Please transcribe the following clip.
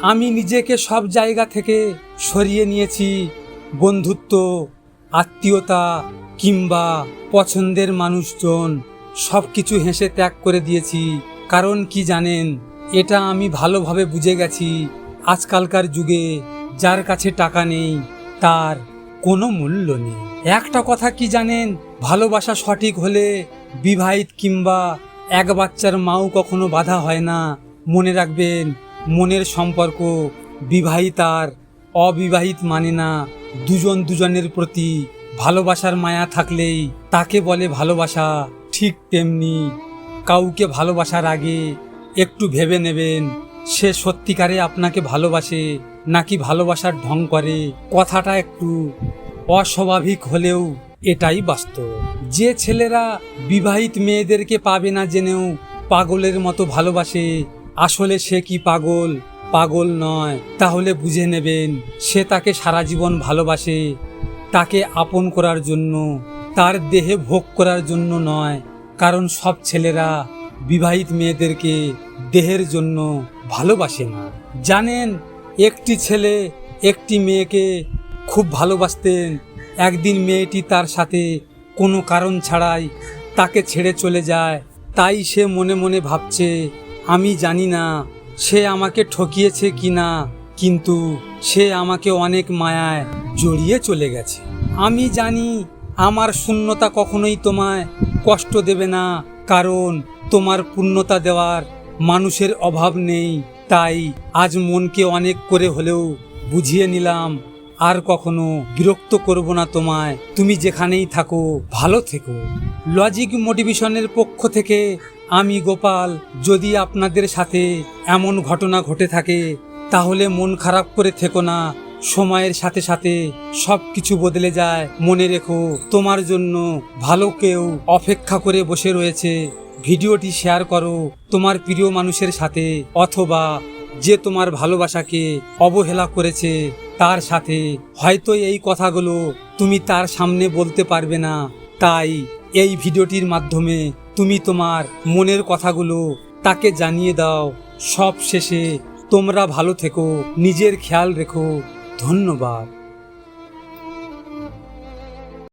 আমি নিজেকে সব জায়গা থেকে সরিয়ে নিয়েছি। বন্ধুত্ব, আত্মীয়তা কিংবা পছন্দের মানুষজন সব কিছু হেসে ত্যাগ করে দিয়েছি। কারণ কি জানেন, এটা আমি ভালোভাবে বুঝে গেছি। আজকালকার যুগে যার কাছে টাকা নেই তার কোনো মূল্য নেই। একটা কথা কি জানেন, ভালোবাসা সঠিক হলে বিবাহিত কিংবা এক বাচ্চার মাও কখনো বাধা হয় না। মনে রাখবেন, মনের সম্পর্ক বিবাহিত আর অবিবাহিত মানে না। দুজন দুজনের প্রতি ভালোবাসার মায়া থাকলেই তাকে বলে ভালোবাসা। ঠিক তেমনি কাউকে ভালোবাসার আগে একটু ভেবে নেবেন সে সত্যিকারে আপনাকে ভালোবাসে নাকি ভালোবাসার ঢং করে। কথাটা একটু অস্বাভাবিক হলেও এটাই বাস্তব। যে ছেলেরা বিবাহিত মেয়েদেরকে পাবে না জেনেও পাগলের মতো ভালোবাসে, আসলে সে কি পাগল? পাগল নয়। তাহলে বুঝে নেবেন সে তাকে সারা জীবন ভালোবাসে, তাকে আপন করার জন্য, তার দেহে ভোগ করার জন্য নয়। কারণ সব ছেলেরা বিবাহিত মেয়েদেরকে দেহের জন্য ভালোবাসে না। জানেন, একটি ছেলে একটি মেয়েকে খুব ভালোবাসতেন। একদিন মেয়েটি তার সাথে কোনো কারণ ছাড়াই তাকে ছেড়ে চলে যায়। তাই সে মনে মনে ভাবছে, আমি জানি না সে আমাকে ঠকিয়েছে কিনা, কিন্তু সে আমাকে অনেক মায়ায় জড়িয়ে চলে গেছে। আমি জানি আমার শূন্যতা কখনোই তোমায় কষ্ট দেবে না, কারণ তোমার পূর্ণতা দেওয়ার মানুষের অভাব নেই। তাই আজ মনকে অনেক করে হলেও বুঝিয়ে নিলাম, আর কখনো বিরক্ত করব না তোমায়। তুমি যেখানেই থাকো ভালো থেকো। লজিক মোটিভেশনের পক্ষ থেকে আমি গোপাল। যদি আপনাদের সাথে এমন ঘটনা ঘটে থাকে তাহলে মন খারাপ করে থেকো না। সময়ের সাথে সাথে সব কিছু বদলে যায়। মনে রেখো, তোমার জন্য ভালো কেউ অপেক্ষা করে বসে রয়েছে। ভিডিওটি শেয়ার করো তোমার প্রিয় মানুষের সাথে, অথবা যে তোমার ভালোবাসাকে অবহেলা করেছে তার সাথে। হয়তো এই কথাগুলো তুমি তার সামনে বলতে পারবে না, তাই এই ভিডিওটির মাধ্যমে তুমি তোমার মনের কথাগুলো তাকে জানিয়ে দাও। সব শেষে তোমরা ভালো থেকো, নিজের খেয়াল রেখো। ধন্যবাদ।